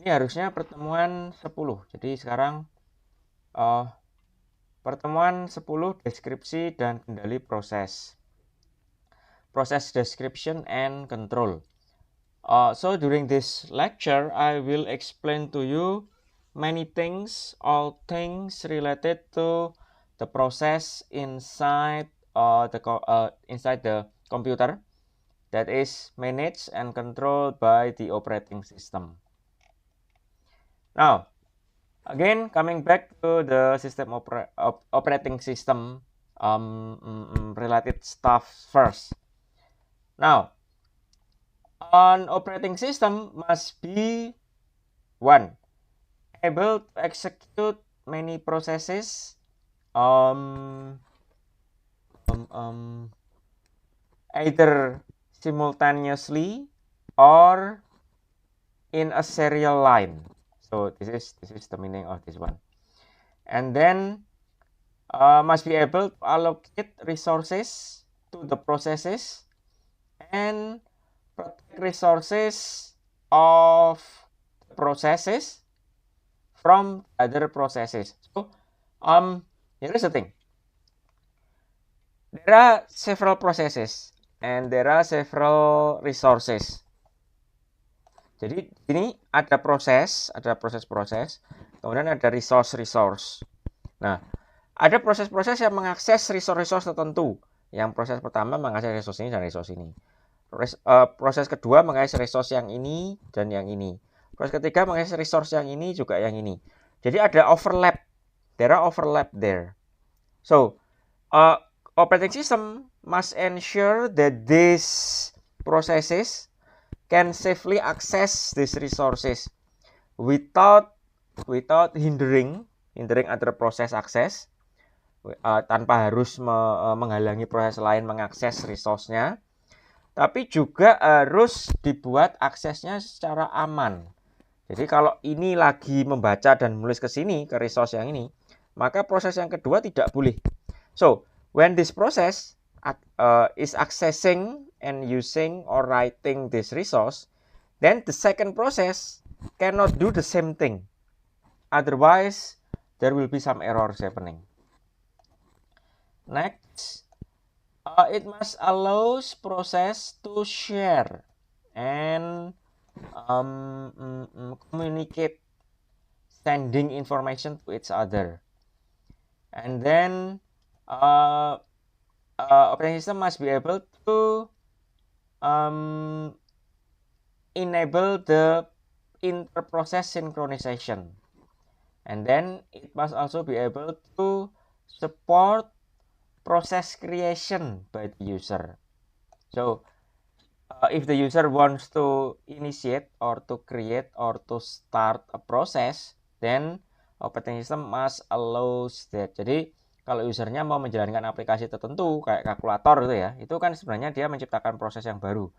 ini harusnya pertemuan 10. Jadi sekarang pertemuan 10 deskripsi dan kendali proses. Process description and control. So during this lecture, I will explain to you many things, all things related to the process inside the computer that is managed and controlled by the operating system. Now, again, coming back to the system operating system related stuff first. Now, an operating system must be one, able to execute many processes either simultaneously or in a serial line. So this is the meaning of this one. And then must be able to allocate resources to the processes and protect resources of the processes from other processes. So here is the thing. There are several processes and there are several resources. Jadi ini ada proses, kemudian ada resource. Nah, ada proses-proses yang mengakses resource tertentu. Yang proses pertama mengakses resource ini dan resource ini. Proses kedua mengakses resource yang ini dan yang ini. Proses ketiga mengakses resource yang ini juga yang ini. Jadi ada overlap. There are overlap there. So, operating system must ensure that these processes can safely access these resources without hindering other process access, tanpa harus menghalangi proses lain mengakses resource-nya, tapi juga harus dibuat aksesnya secara aman. Jadi kalau ini lagi membaca dan menulis ke sini, ke resource yang ini, maka proses yang kedua tidak boleh. So, when this process is accessing and using or writing this resource, then the second process cannot do the same thing. Otherwise, there will be some errors happening. Next, it must allows process to share and communicate, sending information to each other. And then operating system must be able to enable the inter-process synchronization. And then it must also be able to support process creation by the user. So if the user wants to initiate or to create or to start a process, then operating system must allows that. Jadi kalau usernya mau menjalankan aplikasi tertentu kayak kalkulator gitu ya, itu kan sebenarnya dia menciptakan proses yang baru.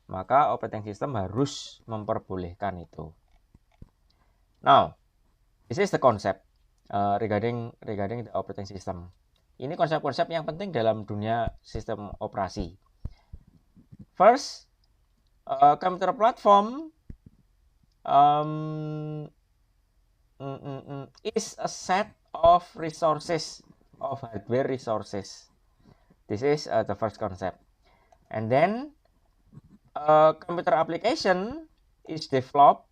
Maka operating system harus memperbolehkan itu. Now, this is the concept regarding the operating system. Ini konsep-konsep yang penting dalam dunia sistem operasi. First, computer platform is a set of resources, of hardware resources. This is the first concept. And then computer application is developed,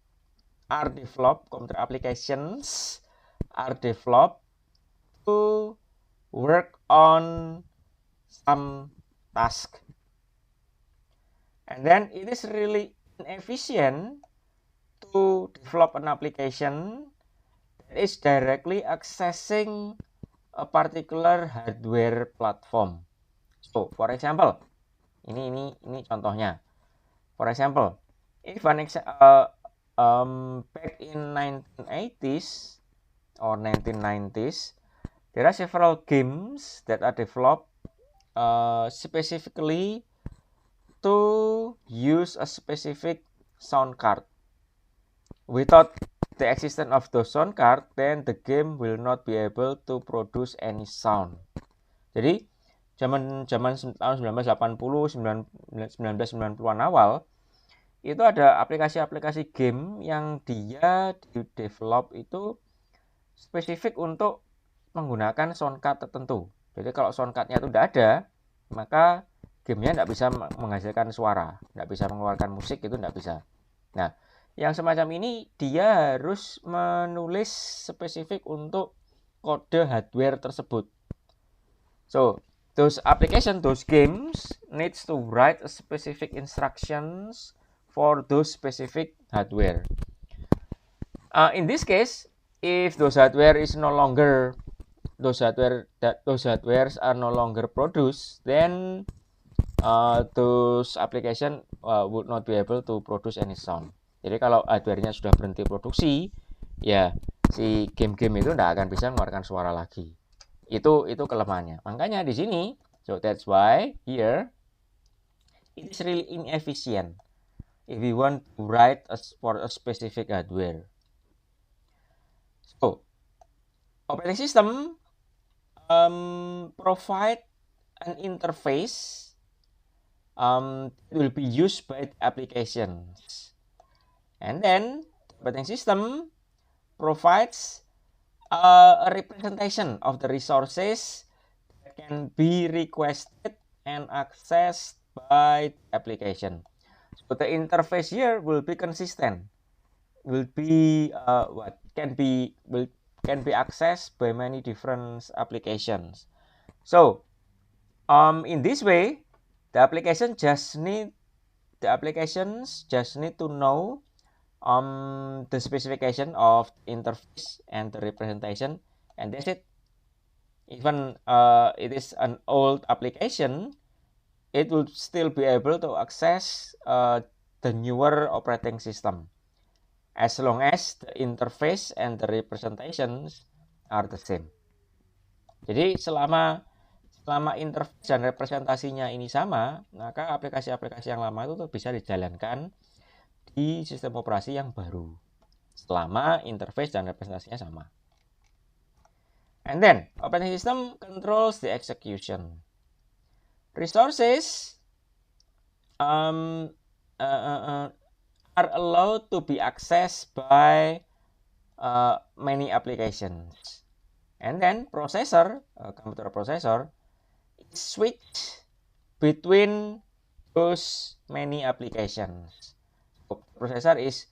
computer applications are developed to work on some task. And then it is really inefficient to develop an application that is directly accessing a particular hardware platform. So, for example, ini contohnya. For example, if back in 1980s or 1990s, there are several games that are developed specifically to use a specific sound card. Without the existence of those sound card, then the game will not be able to produce any sound. Jadi zaman tahun 1980, 1990-an awal, itu ada aplikasi-aplikasi game yang dia di develop itu spesifik untuk menggunakan soundcard tertentu. Jadi kalau soundcardnya itu tidak ada, maka gamenya tidak bisa menghasilkan suara, tidak bisa mengeluarkan musik, itu tidak bisa. Nah, yang semacam ini dia harus menulis spesifik untuk kode hardware tersebut. So, those application, those games needs to write a specific instructions for those specific hardware. In this case, if those hardware is no longer those hardwares are no longer produced, then those application would not be able to produce any sound. Jadi kalau hardware-nya sudah berhenti produksi, ya si game-game itu tidak akan bisa mengeluarkan suara lagi. Itu kelemahannya. Makanya di sini, so that's why here it is really inefficient if we want to write for a specific hardware. So, operating system provide an interface will be used by the applications, and then the operating system provides a representation of the resources that can be requested and accessed by the application. So the interface here will be consistent, will be can be accessed by many different applications. So in this way, the applications just need to know the specification of the interface and the representation, and that's it. Even it is an old application, it will still be able to access the newer operating system as long as the interface and the representations are the same. Jadi selama interface dan representasinya ini sama, maka aplikasi-aplikasi yang lama itu bisa dijalankan di sistem operasi yang baru selama interface dan representasinya sama. And then operating system controls the execution. Resources are allowed to be accessed by many applications. And then processor, computer processor, switch between those many applications. So, processor is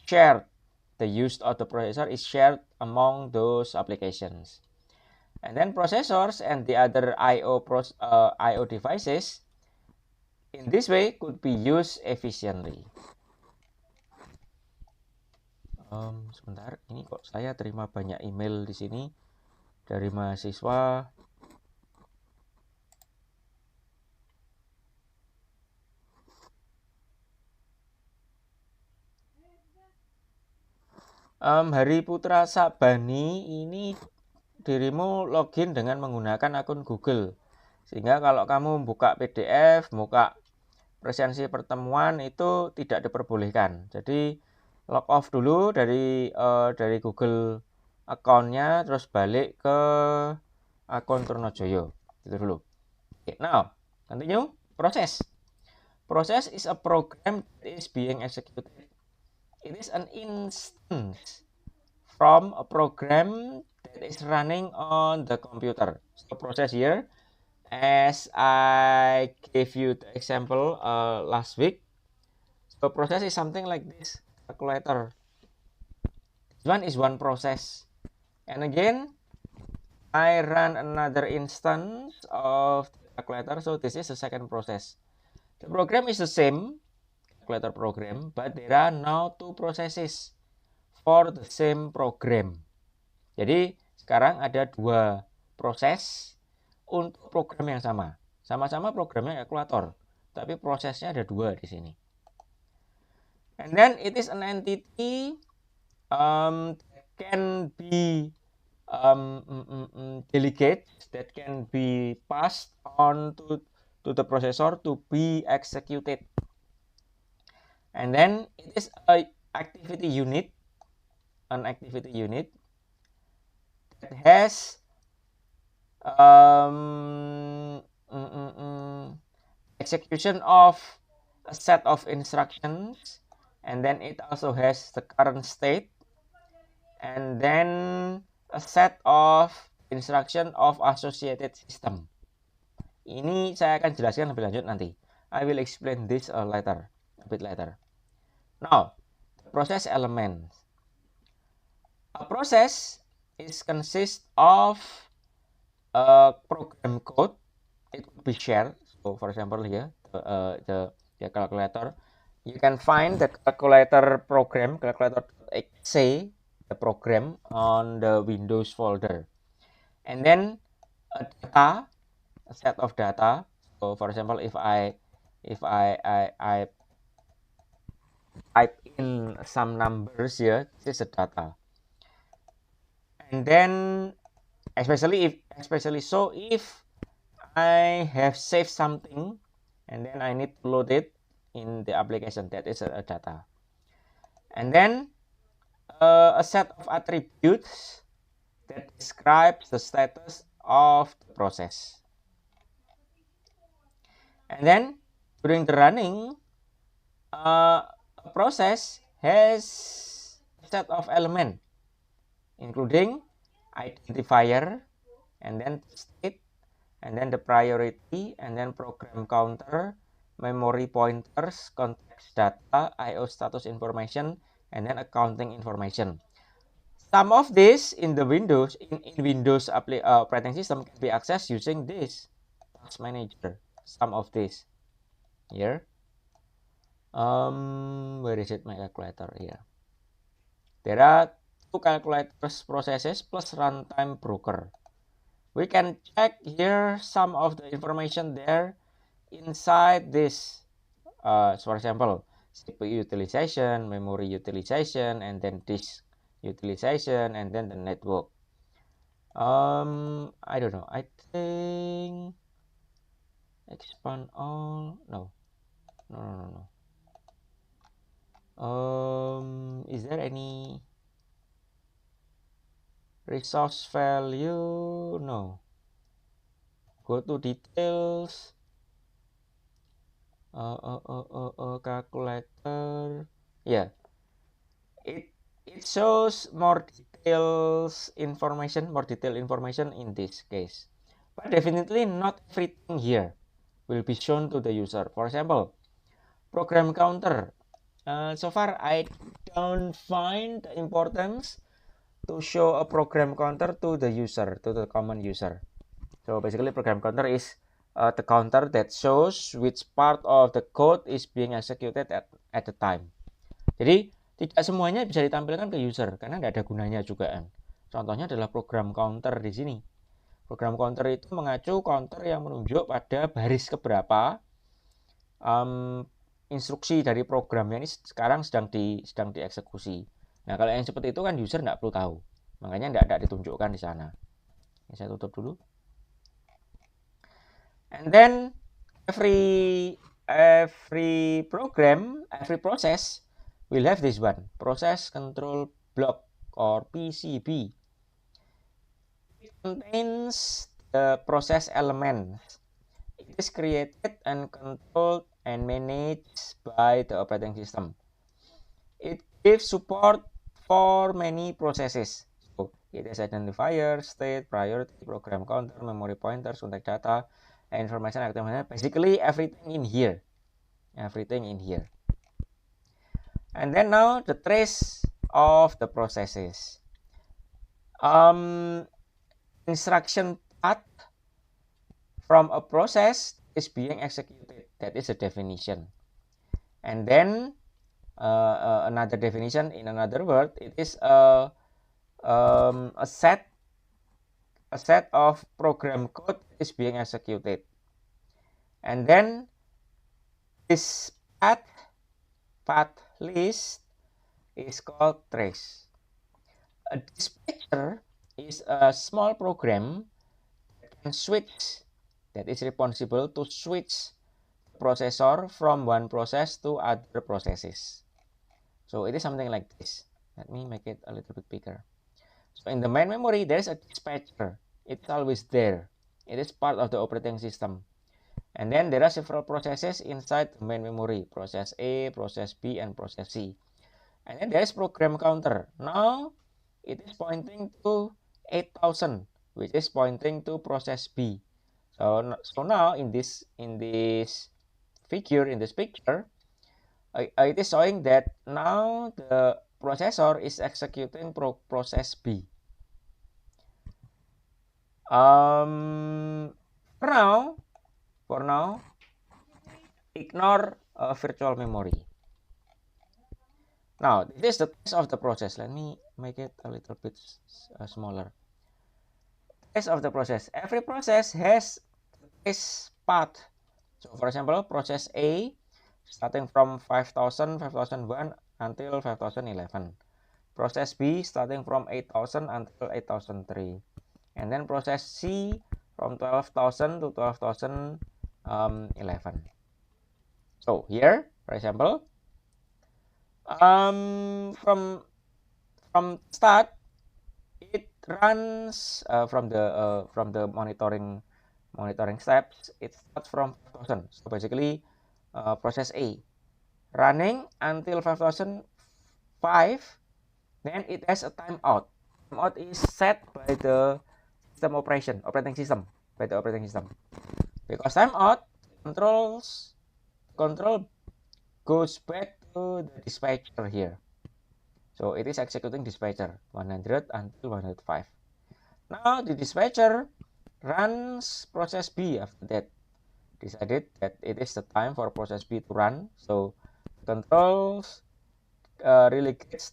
shared. The use of the processor is shared among those applications. And then processors and the other IO devices in this way could be used efficiently. Sebentar, ini kok saya terima banyak email di sini dari mahasiswa. Hari Putra Sabani, ini dirimu login dengan menggunakan akun Google, sehingga kalau kamu buka PDF, buka presensi pertemuan itu tidak diperbolehkan. Jadi log off dulu dari Google account-nya, terus balik ke akun Trunojoyo. Itu dulu. Okay, now continue. Process is a program that is being executed. It is an instance from a program that is running on the computer. So process here, as I gave you the example last week. So process is something like this, calculator. This one is one process. And again, I run another instance of the calculator. So this is the second process. The program is the same, calculator program, but there are now two processes for the same program. Jadi sekarang ada dua proses untuk program yang sama. Sama-sama programnya kalkulator, tapi prosesnya ada dua di sini. And then it is an entity that can be delegate, that can be passed on to the processor to be executed. And then it is an activity unit that has execution of a set of instructions and then it also has the current state, and then a set of instruction of associated system. Ini saya akan jelaskan lebih lanjut nanti. I will explain this later, a bit later. Now, the process elements. A process is consist of a program code. It could be shared. So, for example, here the calculator. You can find the calculator program, calculator.exe, the program on the Windows folder, and then a data, a set of data. So, for example, if I type in some numbers here, this is the data. And then especially so if I have saved something and then I need to load it in the application, that is a data. And then a set of attributes that describes the status of the process. And then during the running, a process has a set of elements including identifier, and then state, and then the priority, and then program counter, memory pointers, context data, IO status information, and then accounting information. Some of this in the Windows, in Windows operating system can be accessed using this task manager. Some of this here. Where is it, my calculator here? There are two calculators processes plus runtime broker. We can check here some of the information there inside this. So for example, CPU utilization, memory utilization, and then disk utilization, and then the network. I don't know. I think expand all. No. Is there any resource value? No. Go to details. Calculator. Yeah. It shows more detailed information in this case. But definitely not everything here will be shown to the user. For example, program counter. So far I don't find the importance to show a program counter to the user, to the common user. So basically program counter is the counter that shows which part of the code is being executed at the time. Jadi tidak semuanya bisa ditampilkan ke user karena nggak ada gunanya juga kan. Contohnya adalah program counter di sini. Program counter itu mengacu counter yang menunjuk pada baris keberapa instruksi dari programnya ini sekarang sedang dieksekusi. Nah kalau yang seperti itu kan user nggak perlu tahu, makanya nggak ditunjukkan di sana. Ini saya tutup dulu. And then every program, every process will have this one, process control block or PCB. It contains the process elements. It is created and controlled and managed by the operating system. It gives support for many processes. So it has identifier, state, priority, program counter, memory pointers, context data, information, basically everything in here. And then now the trace of the processes. Instruction path from a process is being executed. That is a definition. And then another definition, in another word, it is a set of program code is being executed. And then this path list is called trace. A dispatcher is a small program that can switch, that is responsible to switch the processor from one process to other processes. So it is something like this. Let me make it a little bit bigger. So in the main memory, there is a dispatcher. It's always there. It is part of the operating system. And then there are several processes inside the main memory, process A, process B, and process C. And then there is program counter. Now it is pointing to 8000, which is pointing to process B. So now in this picture, it is showing that now the processor is executing process B. For now, ignore virtual memory. Now, this is the test of the process. Let me make it a little bit smaller. Test of the process. Every process has this path. So, for example, process A starting from 5000, 5001 until 5011. Process B starting from 8000 until 8003. And then process C from 12,000 to 12,011. So here, for example, from start, it runs from the monitoring steps. It starts from 5000. So basically, process A running until 5005. Then it has a timeout. Timeout is set by the operating system, because timeout control goes back to the dispatcher here. So it is executing dispatcher 100 until 105. Now the dispatcher runs process B after that. Decided that it is the time for process B to run. So controls delegates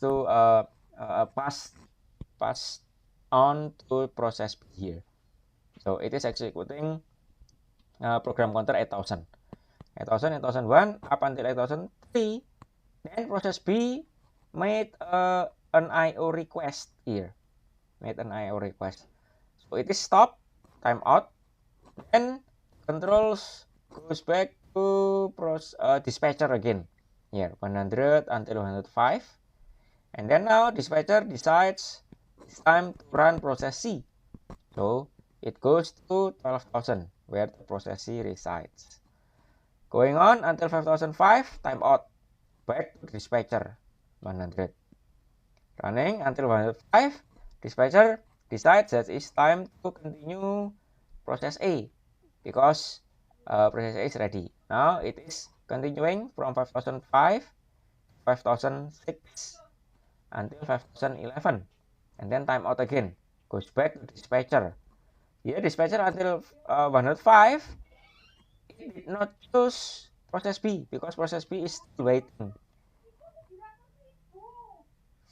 to pass on to process B here. So it is executing program counter 8000, 8001 up until 8003. Then process B made an IO request here. So it is stop, timeout. Then controls goes back to dispatcher again. Here 100 until 105. And then now dispatcher decides it's time to run process C. So it goes to 12,000 where the process C resides. Going on until 5005, timeout. Back to dispatcher 100. Running until 105, dispatcher decides that it's time to continue process A because process A is ready. Now it is continuing from 5005, 5006 until 5011, and then timeout again. Goes back to dispatcher. Here dispatcher until 105, it did not choose process B because process B is still waiting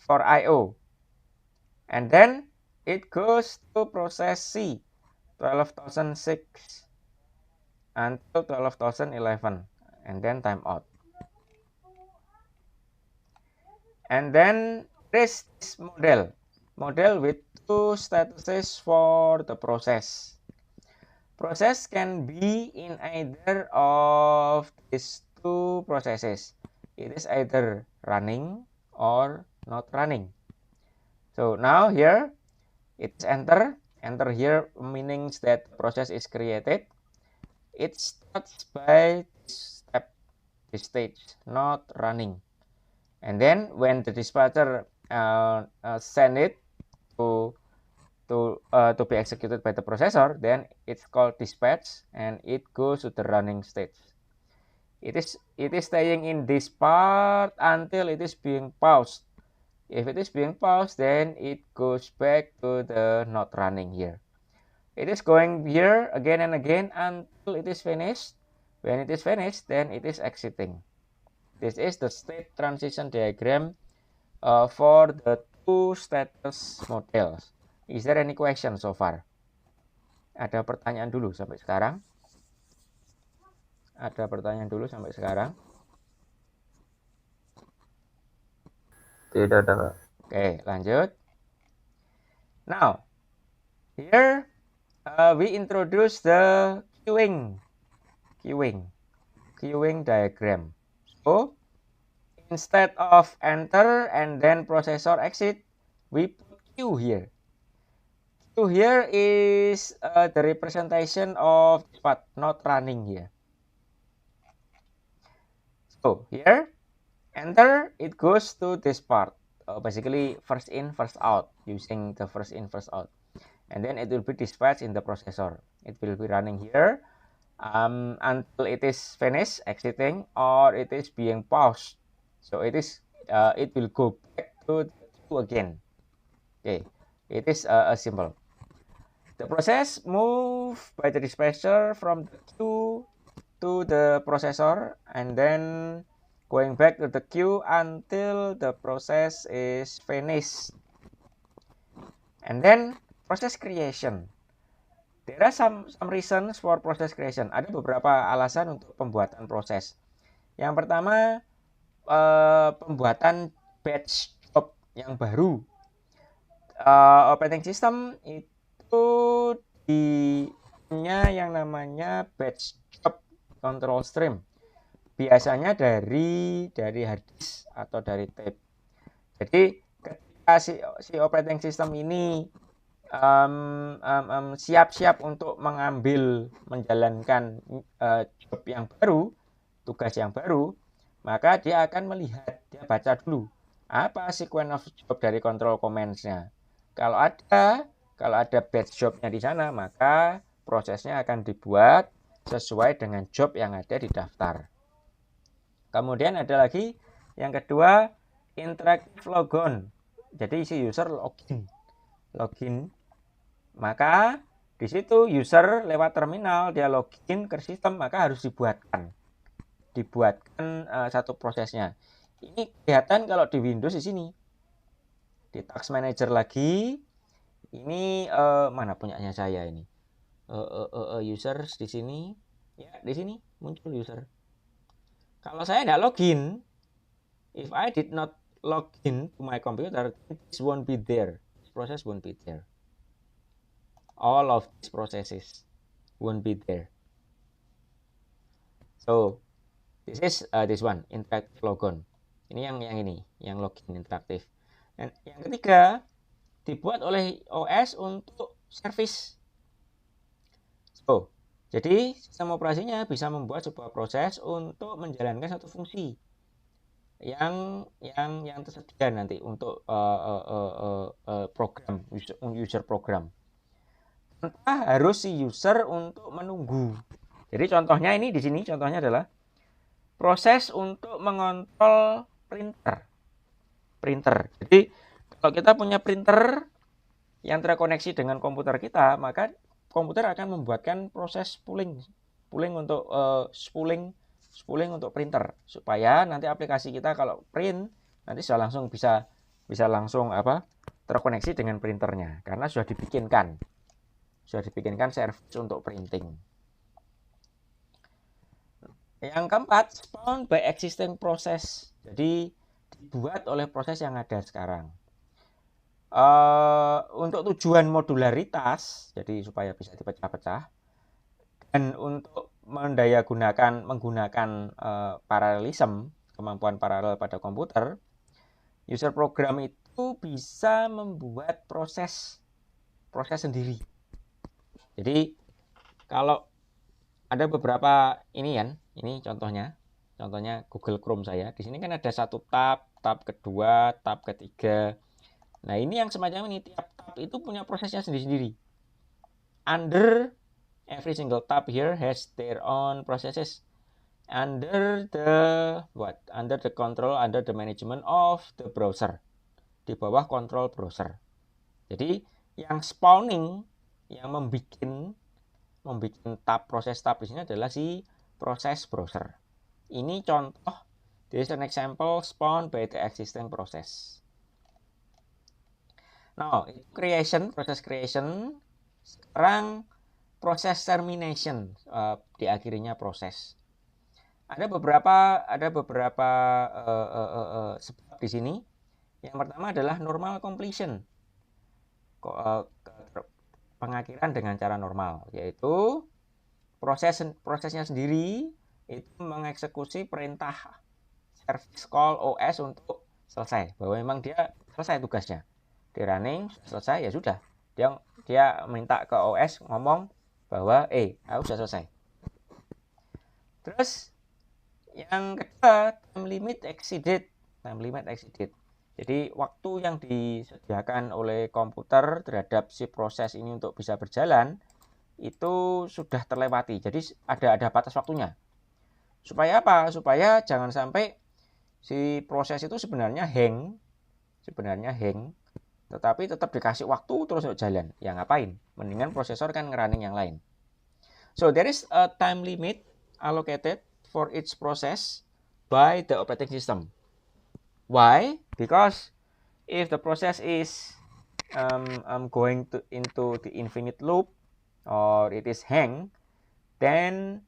for IO. And then it goes to process C 12,006 until 12,011, and then timeout. And then this model with two statuses for the process. Process can be in either of these two processes. It is either running or not running. So now here it's enter here means that the process is created. It starts by this stage, not running. And then when the dispatcher send it to be executed by the processor, then it's called dispatch and it goes to the running stage. It is staying in this part until it is being paused. If it is being paused, then it goes back to the not running here. It is going here again and again until it is finished. When it is finished, then it is exiting. This is the state transition diagram for the two status models. Is there any question so far? Ada pertanyaan dulu sampai sekarang? Tidak ada, Kak. Oke, lanjut. Now, here we introduce the queuing diagram. So, instead of enter and then processor exit, we put queue here. So here is the representation of what not running here. So here, enter, it goes to this part. Basically, first in, first out, using the first in, first out. And then it will be dispatched in the processor. It will be running here until it is finished exiting or it is being paused. So it will go back to the queue again. Okay, it is a symbol. The process move by the dispatcher from the queue to the processor and then going back to the queue until the process is finished. And then process creation. There are some reasons for process creation. Ada beberapa alasan untuk pembuatan proses. Yang pertama, pembuatan batch job yang baru. Operating system itu punya yang namanya batch job control stream. Biasanya dari hard disk atau dari tape. Jadi ketika si operating system ini siap-siap untuk menjalankan job yang baru, tugas yang baru, maka dia akan melihat, dia baca dulu apa sequence of job dari control commands-nya. Kalau ada batch job-nya di sana, maka prosesnya akan dibuat sesuai dengan job yang ada di daftar. Kemudian ada lagi yang kedua, interactive logon. Jadi si user login. Maka di situ user lewat terminal dia login ke sistem, maka harus dibuatkan satu prosesnya. Ini kelihatan kalau di Windows di sini. Di Task Manager lagi. Ini mana punyanya saya ini? Users di sini. Ya, di sini muncul user. Kalau saya tidak login, if I did not login to my computer, this won't be there. This process won't be there. All of these processes won't be there. So this is this one, interactive logon. Ini yang login interaktif. Dan yang ketiga, dibuat oleh OS untuk service. So, jadi sistem operasinya bisa membuat sebuah proses untuk menjalankan satu fungsi yang tersedia nanti untuk program user program. Tanpa harus si user untuk menunggu. Jadi contohnya ini di sini contohnya adalah proses untuk mengontrol printer. Jadi kalau kita punya printer yang terkoneksi dengan komputer kita, maka komputer akan membuatkan proses spooling untuk spooling untuk printer supaya nanti aplikasi kita kalau print nanti bisa langsung terkoneksi dengan printernya karena sudah dibikinkan service untuk printing. Yang keempat, spawned by existing process. Jadi dibuat oleh proses yang ada sekarang. Untuk tujuan modularitas, jadi supaya bisa dipecah-pecah, dan untuk menggunakan paralelism, kemampuan paralel pada komputer, user program itu bisa membuat proses sendiri. Jadi kalau ada beberapa ini contohnya Google Chrome saya. Di sini kan ada satu tab kedua, tab ketiga. Nah, ini yang semacam ini, tiap tab itu punya prosesnya sendiri-sendiri. Under every single tab here has their own processes. Under the control, under the management of the browser. Di bawah kontrol browser. Jadi yang spawning, yang membuat proses tab di sini adalah si proses browser. Ini contoh, this is an example spawned by the existing process. Now, proses creation. Sekarang proses termination, diakhirinya proses. Ada beberapa sebab di sini. Yang pertama adalah normal completion. Pengakhiran dengan cara normal, yaitu prosesnya sendiri itu mengeksekusi perintah service call OS untuk selesai, bahwa memang dia selesai tugasnya, di running selesai, ya sudah, Dia minta ke OS ngomong bahwa aku sudah selesai. Terus yang kedua, time limit exceeded. Jadi waktu yang disediakan oleh komputer terhadap si proses ini untuk bisa berjalan itu sudah terlewati. Jadi ada batas waktunya. Supaya apa? Supaya jangan sampai si proses itu sebenarnya hang, tetapi tetap dikasih waktu terus untuk jalan. Ya ngapain? Mendingan prosesor kan ngerunning yang lain. So there is a time limit allocated for each process by the operating system. Why? Because if the process is going into the infinite loop or it is hang, then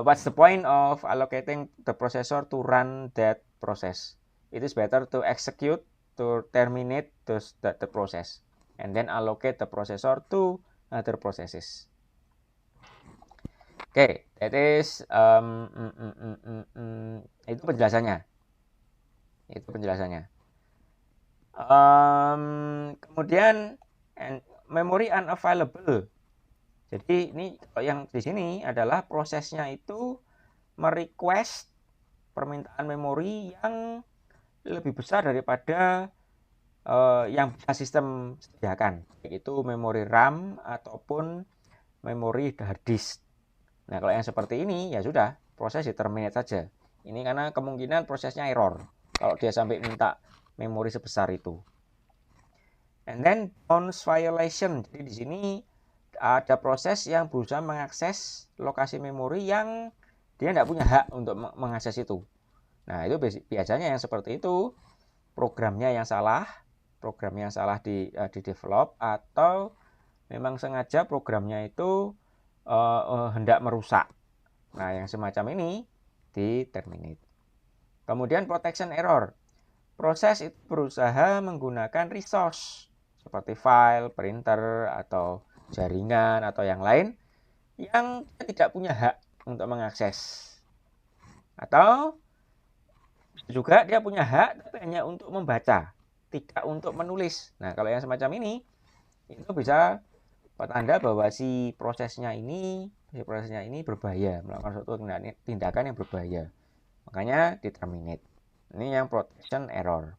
what's the point of allocating the processor to run that process? It is better to execute, to terminate the process, and then allocate the processor to other processes. Oke, that is itu penjelasannya. Kemudian memory unavailable. Jadi ini yang di sini adalah prosesnya itu merequest permintaan memori yang lebih besar daripada yang bisa sistem sediakan, yaitu memori RAM ataupun memori hard disk. Nah, kalau yang seperti ini ya sudah, proses terminate saja. Ini karena kemungkinan prosesnya error kalau dia sampai minta memori sebesar itu. And then bounds violation. Jadi di sini ada proses yang berusaha mengakses lokasi memori yang dia tidak punya hak untuk mengakses itu. Nah, itu biasanya yang seperti itu programnya yang salah di develop, atau memang sengaja programnya itu hendak merusak. Nah, yang semacam ini di terminate. Kemudian protection error. Proses itu berusaha menggunakan resource seperti file, printer, atau jaringan, atau yang lain yang tidak punya hak untuk mengakses. Atau juga dia punya hak tapi hanya untuk membaca, tidak untuk menulis. Nah, kalau yang semacam ini itu bisa pertanda bahwa si prosesnya ini berbahaya, melakukan suatu tindakan yang berbahaya. Makanya di terminate. Ini yang protection error.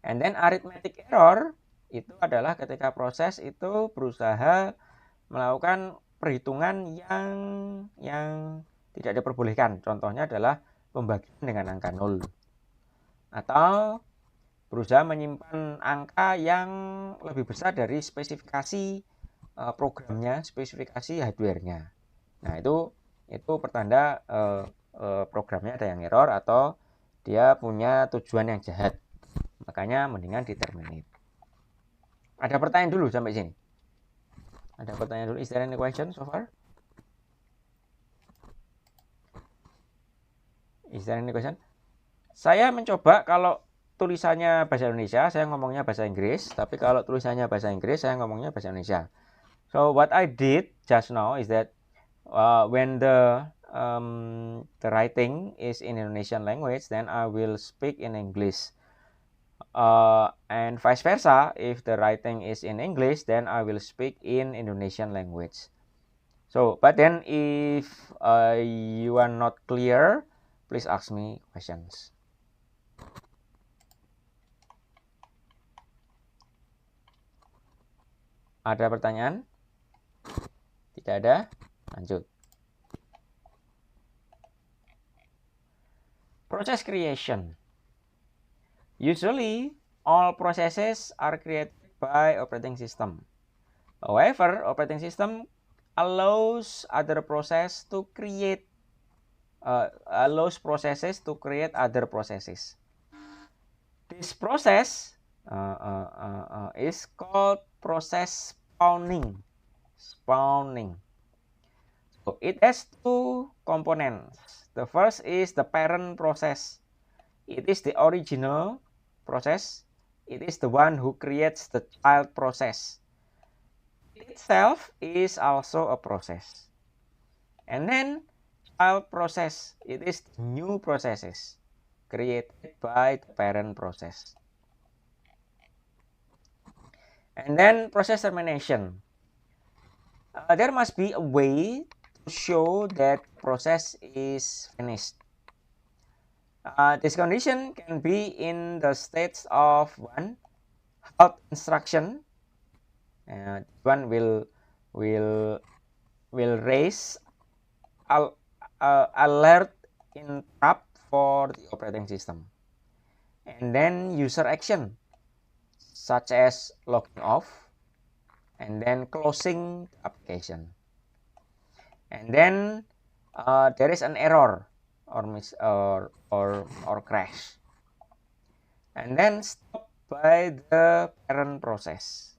And then arithmetic error itu adalah ketika proses itu berusaha melakukan perhitungan yang tidak diperbolehkan. Contohnya adalah pembagian dengan angka 0. Atau berusaha menyimpan angka yang lebih besar dari spesifikasi programnya, spesifikasi hardware-nya. Nah, itu pertanda programnya ada yang error atau dia punya tujuan yang jahat. Makanya mendingan di terminate. Ada pertanyaan dulu sampai sini? Ada pertanyaan dulu? Is there any question so far? Is there any question? Saya mencoba kalau tulisannya bahasa Indonesia, saya ngomongnya bahasa Inggris. Tapi kalau tulisannya bahasa Inggris, saya ngomongnya bahasa Indonesia. So what I did just now is that when the writing is in Indonesian language, then I will speak in English. And vice versa, if the writing is in English, then I will speak in Indonesian language. So, but then if you are not clear, please ask me questions. Ada pertanyaan? Tidak ada? Lanjut. Process creation. Usually, all processes are created by operating system. However, operating system allows other processes to create other processes. This process is called process spawning. So it has two components. The first is the parent process. It is the original process. It is the one who creates the child process. It itself is also a process. And then child process, it is new processes created by the parent process. And then process termination. There must be a way to show that process is finished. This condition can be in the states of one halt instruction. One will raise alert interrupt for the operating system, and then user action such as logging off and then closing the application, and then there is an error or crash, and then stop by the parent process.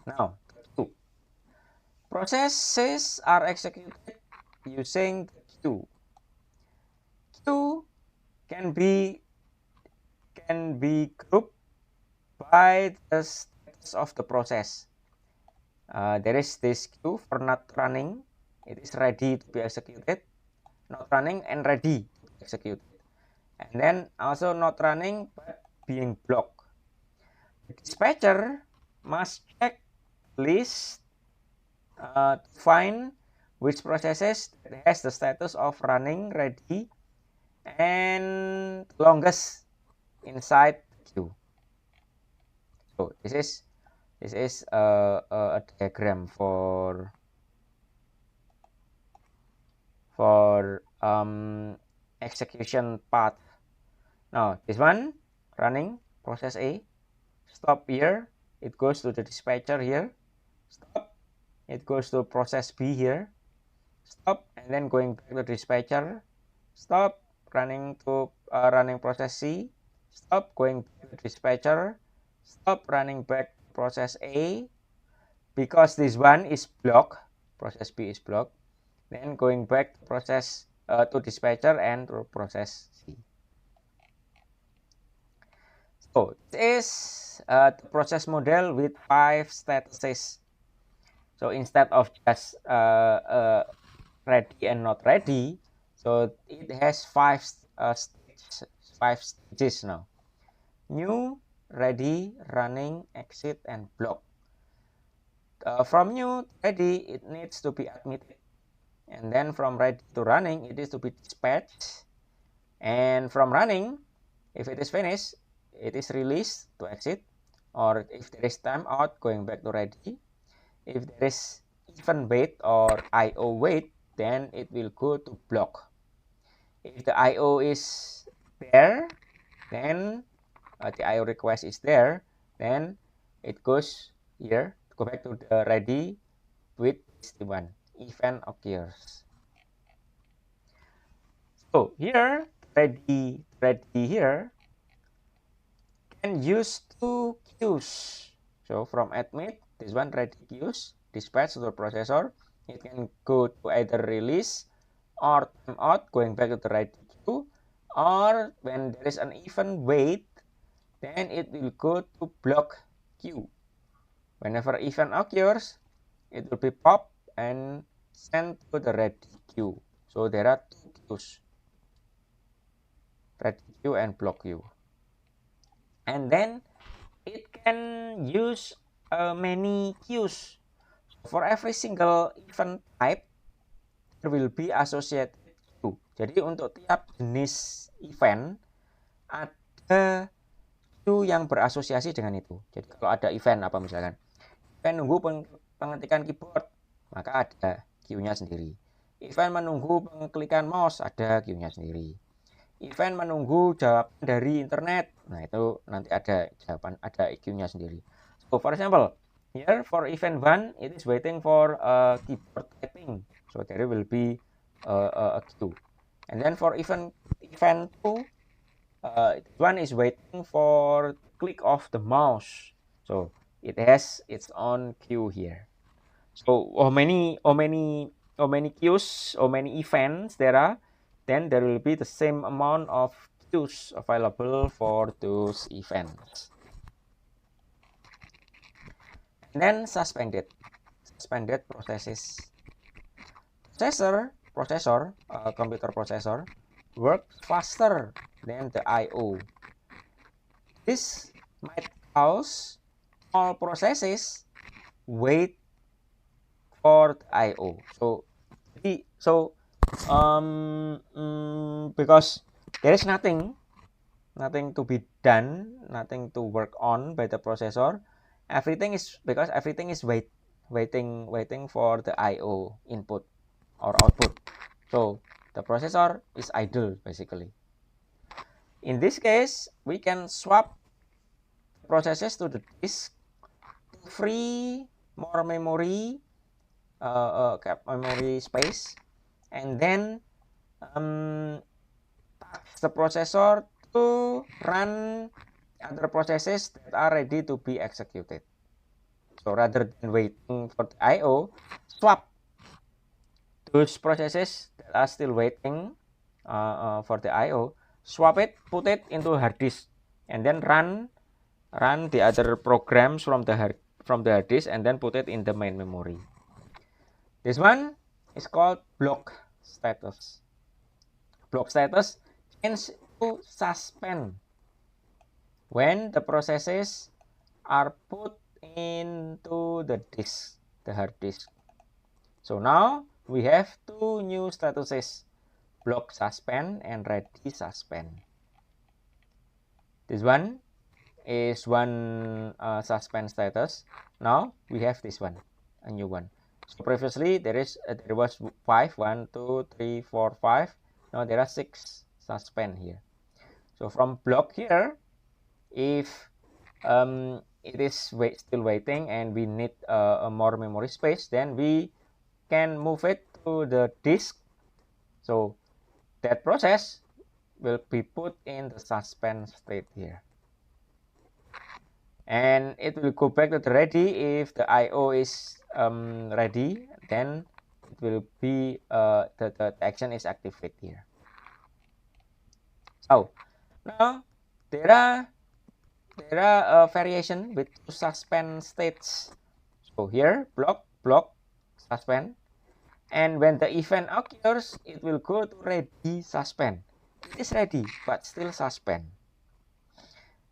Now, two processes are executed using the queue. Queue can be grouped by the status of the process. There is this queue for not running, it is ready to be executed, not running and ready to be executed, and then also not running but being blocked. The dispatcher must check list to find which processes that has the status of running, ready, and longest inside the queue. So this is a diagram for execution path. Now this one running process A, stop here, it goes to the dispatcher here, stop, it goes to process B here, stop, and then going back to dispatcher, stop, running to running process C, stop, going back to dispatcher, stop, running back to process A. Because this one is blocked, process B is blocked, then going back to process to dispatcher and to process C. So this is the process model with 5 statuses. So instead of just ready and not ready, so it has 5 stages now: new, ready, running, exit, and block. From new to ready, it needs to be admitted, and then from ready to running, it is to be dispatched, and from running, if it is finished, it is released to exit, or if there is timeout, going back to ready. If there is event wait or IO wait, then it will go to block. If the IO is there, then the IO request is there, then it goes here, go back to the ready with the one event occurs. So here ready here can use 2 queues. So from admit, this one ready queues, dispatch to the processor. It can go to either release or timeout, going back to the ready queue, or when there is an event wait, then it will go to block queue. Whenever event occurs, it will be popped and sent to the ready queue. So there are 2 queues, ready queue and block queue. And then it can use many queues. For every single event type, there will be associated queue. Jadi untuk tiap jenis event ada queue yang berasosiasi dengan itu. Jadi kalau ada event apa misalkan, event nunggu pengetikan keyboard, maka ada queue-nya sendiri. Event menunggu pengklikan mouse, ada queue-nya sendiri. Event menunggu jawaban dari internet, nah itu nanti ada jawaban, ada queue-nya sendiri. So for example, here for event 1, it is waiting for keyboard typing, so there will be a queue. And then for event 2, one is waiting for click of the mouse, so it has its own queue here. So how many queues, how many events there are, then there will be the same amount of queues available for those events. And then suspended processes. Computer processor works faster than the IO. This might because all processes wait for the I/O. Because there is nothing to be done, nothing to work on by the processor. Everything is waiting for the I/O input or output. So the processor is idle basically. In this case, we can swap processes to the disk to free more memory, memory space, and then task the processor to run other processes that are ready to be executed. So rather than waiting for the I/O, swap those processes that are still waiting for the I/O, swap it, put it into hard disk, and then run the other programs from the hard disk, and then put it in the main memory. This one is called block status. Block status change to suspend when the processes are put into the disk, the hard disk. So now we have two new statuses, block suspend and ready suspend. This one is one suspend status. Now we have this one, a new one. So previously there was 5, 1, 2, 3, 4, 5. Now there are 6 suspend here. So from block here, if it is still waiting and we need a more memory space, then we can move it to the disk. So that process will be put in the suspend state here, and it will go back to the ready if the I/O is ready. Then it will be the action is activated here. So now there are variation with suspend states. So here block suspend, and when the event occurs, it will go to ready suspend. It is ready but still suspend.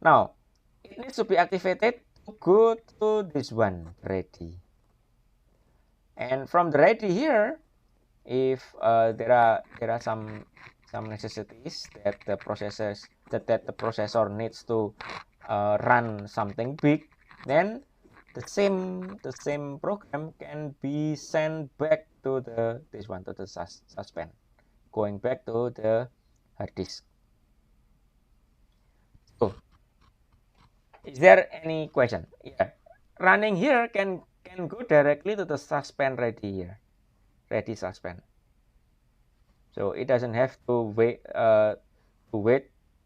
Now it needs to be activated to go to this one, ready. And from the ready here, if there are some necessities that the processor needs to run something big, then the same program can be sent back to the suspend, going back to the hard disk. So is there any question? Yeah, running here can go directly to the suspend ready here, ready suspend. So it doesn't have to wait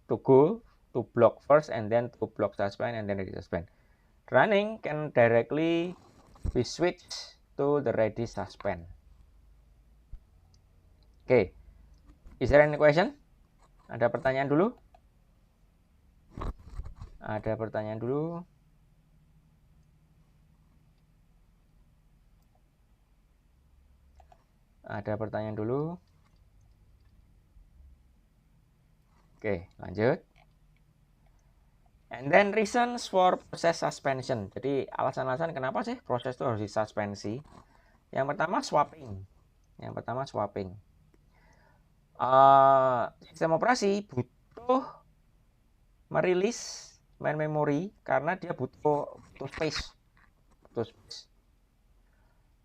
to go to block first and then to block suspend and then ready suspend. Running can directly be switched to the ready suspend. Okay, is there any question? Ada pertanyaan dulu? Ada pertanyaan dulu? Ada pertanyaan dulu? Oke, lanjut. And then reasons for process suspension. Jadi alasan-alasan kenapa sih proses itu harus disuspensi? Yang pertama swapping. Sistem operasi butuh merilis main memory karena dia butuh space.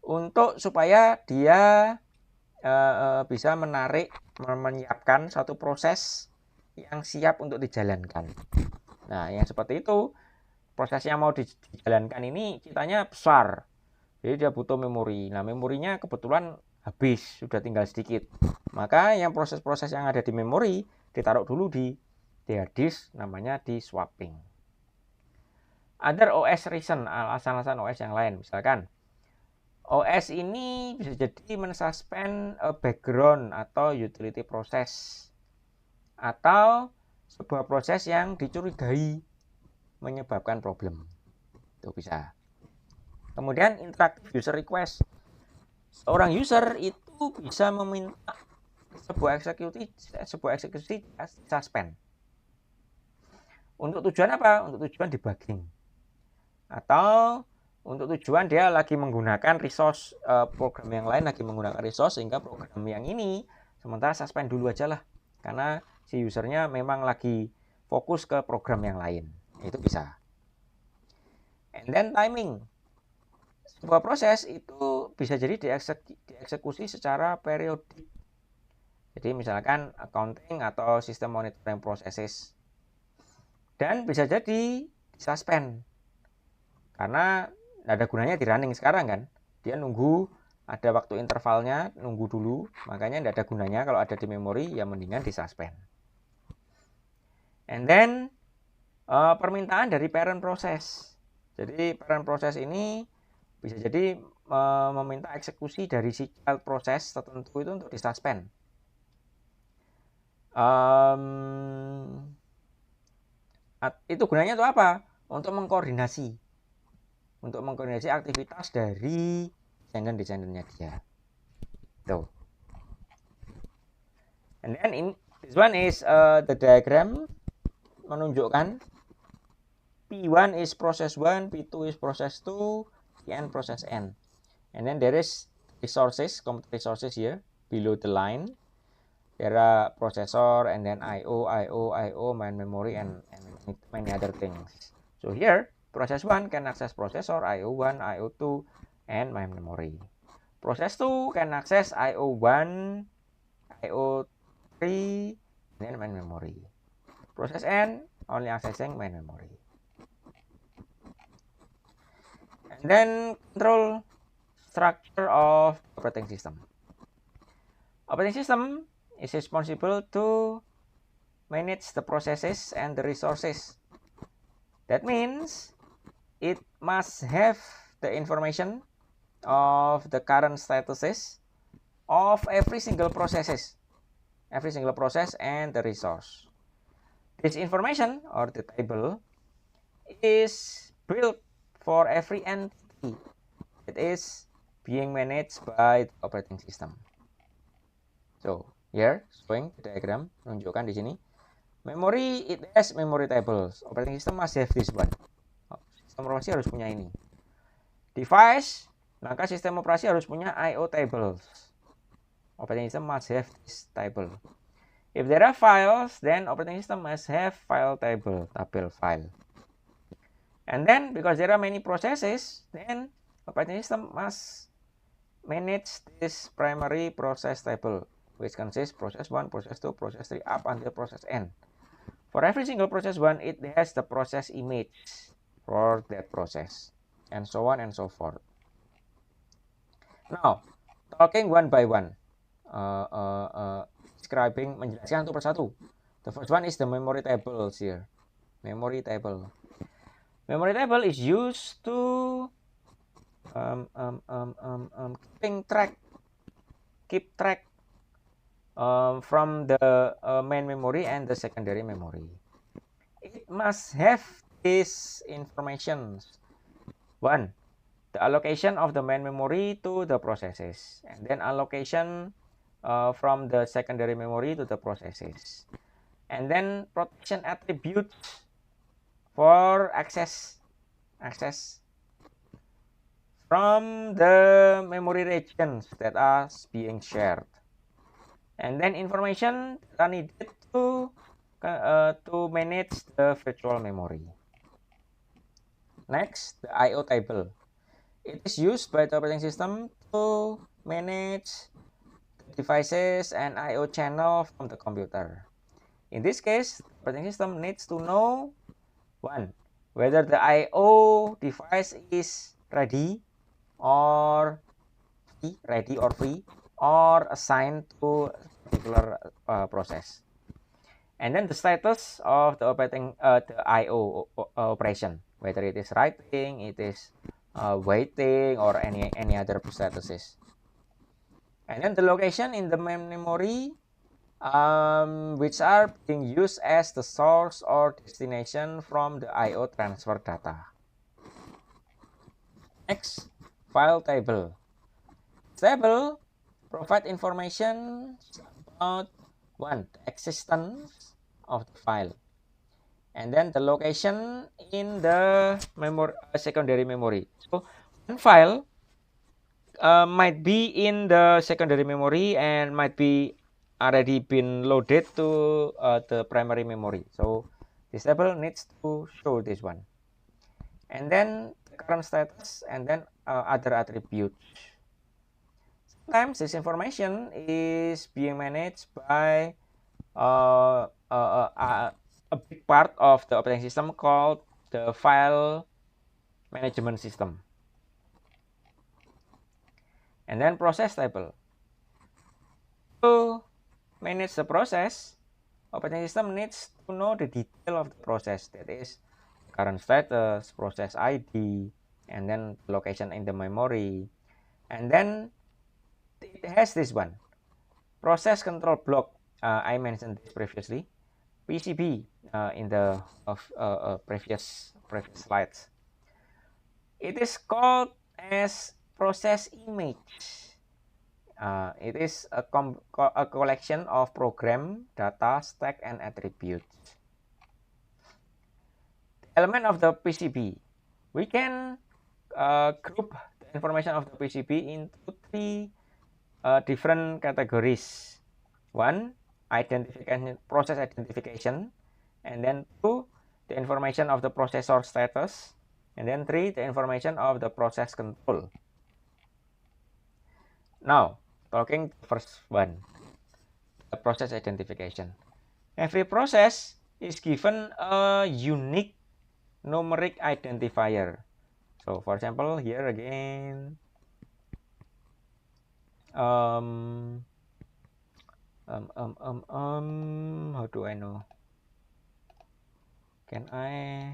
Untuk supaya dia bisa menyiapkan satu proses yang siap untuk dijalankan. Nah, yang seperti itu, proses yang mau dijalankan ini ceritanya besar. Jadi dia butuh memori. Nah, memorinya kebetulan habis, sudah tinggal sedikit. Maka yang proses-proses yang ada di memori ditaruh dulu di hard disk, namanya di swapping. Other OS reason, alasan-alasan OS yang lain. Misalkan, OS ini bisa jadi mensuspend background atau utility process, atau sebuah proses yang dicurigai menyebabkan problem. Itu bisa. Kemudian interactive user request. Seorang user itu bisa meminta sebuah eksekusi suspend. Untuk tujuan apa? Untuk tujuan debugging. atau untuk tujuan dia lagi menggunakan resource program yang lain, lagi menggunakan resource sehingga program yang ini sementara suspend dulu aja lah karena si usernya memang lagi fokus ke program yang lain. Itu bisa. And then timing. Sebuah proses itu bisa jadi dieksekusi secara periodik. Jadi misalkan accounting atau sistem monitoring processes. Dan bisa jadi suspend. Karena nggak ada gunanya di running sekarang kan. Dia nunggu ada waktu intervalnya, nunggu dulu. Makanya nggak ada gunanya kalau ada di memori, ya mendingan disuspend. And then permintaan dari parent process. Jadi parent process ini bisa jadi meminta eksekusi dari si child process tertentu itu untuk disuspend. Itu gunanya untuk apa? Untuk mengkoordinasi aktivitas dari descendant-descendantnya dia. Tuh. And then this one is the diagram menunjukkan P1 is process 1, P2 is process 2, Pn process n. And then there is resources, computer resources here below the line. There are processor and then IO, main memory and many other things. So here, process 1 can access processor, IO1, IO2, and main memory. Process 2 can access IO1, IO3, and then main memory. Process N only accessing main memory. And then control structure of operating system. Operating system is responsible to manage the processes and the resources. That means it must have the information of the current statuses of every single process and the resource. This information or the table is built for every entity that is being managed by the operating system. So here showing the diagram menunjukkan di sini memory, it has memory tables. Operating system must have this one. Sistem operasi harus punya ini. Device, maka sistem operasi harus punya I/O tables. Operating system must have this table. If there are files, then operating system must have file table, tabel file. And then because there are many processes, then operating system must manage this primary process table, which consists process 1, process 2, process 3, up until process n. For every single process 1, it has the process image for that process, and so on and so forth. Now, talking one by one, describing, menjelaskan satu persatu. The first one is the memory table here. Memory table. Memory table is used to keep track from the main memory and the secondary memory. It must have these information. 1. The allocation of the main memory to the processes, and then allocation from the secondary memory to the processes, and then protection attributes for access from the memory regions that are being shared, and then information that are needed to manage the virtual memory. Next, the I/O table. It is used by the operating system to manage the devices and I/O channel from the computer. In this case, the operating system needs to know 1. Whether the I/O device is ready or free or assigned to a particular process. And then the status of the the I/O operation, whether it is writing, it is waiting, or any other statuses. And then the location in the main memory, which are being used as the source or destination from the I/O transfer data. Next, file table. Table provide information about 1. The existence of the file. and then the location in the secondary memory. So one file might be in the secondary memory and might be already been loaded to the primary memory. So this table needs to show this one, and then the current status, and then other attributes. Sometimes this information is being managed by a big part of the operating system called the file management system. And then process table. To manage the process, operating system needs to know the detail of the process, that is current status, process ID, and then location in the memory. And then it has this one, process control block. I mentioned this previously, PCB in the previous slides. It is called as process image. It is a collection of program, data, stack, and attributes. The element of the PCB, we can group the information of the PCB into three different categories. One, identification, process identification, and then two, the information of the processor status, and then three, the information of the process control. Now, talking the first one, the process identification. Every process is given a unique numeric identifier. So, for example, here again, how do I know? Can I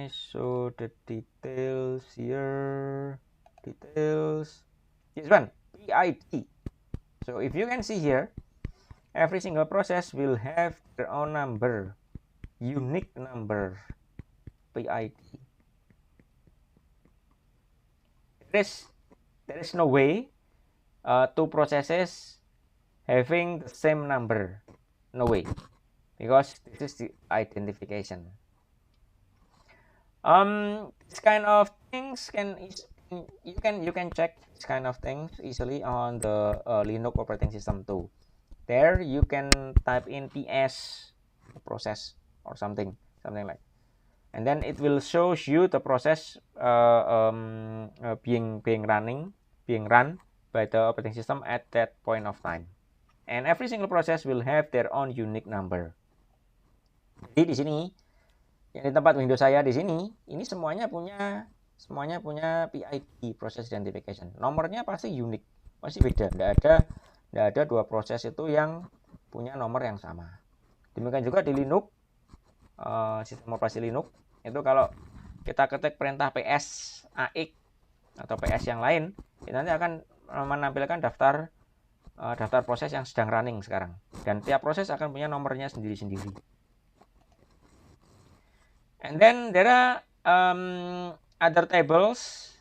show the details here? Details. This one, PID. So if you can see here, every single process will have their own number, unique number, PID. There is no way two processes having the same number. No way, because this is the identification. This kind of things you can check this kind of things easily on the Linux operating system too. There you can type in PS process or something like, and then it will show you the process being run by the operating system at that point of time. And every single process will have their own unique number. Jadi di sini yang di tempat Windows saya di sini, ini semuanya punya PID, process identification. Nomornya pasti unik, pasti beda. Tidak ada dua proses itu yang punya nomor yang sama. Demikian juga di Linux, sistem operasi Linux itu kalau kita ketik perintah PS AX atau PS yang lain, itu nanti akan menampilkan daftar proses yang sedang running sekarang, dan tiap proses akan punya nomornya sendiri-sendiri. And then there are other tables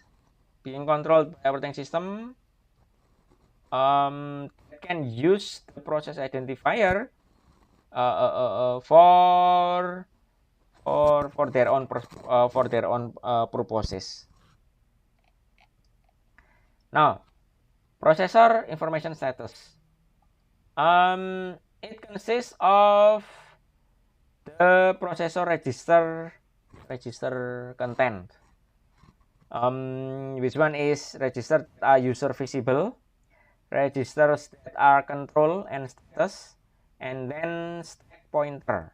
being controlled by operating system that can use the process identifier for their own purposes. Now, processor information status. It consists of the processor register content. Which one is register that are user visible, registers that are control and status, and then stack pointer.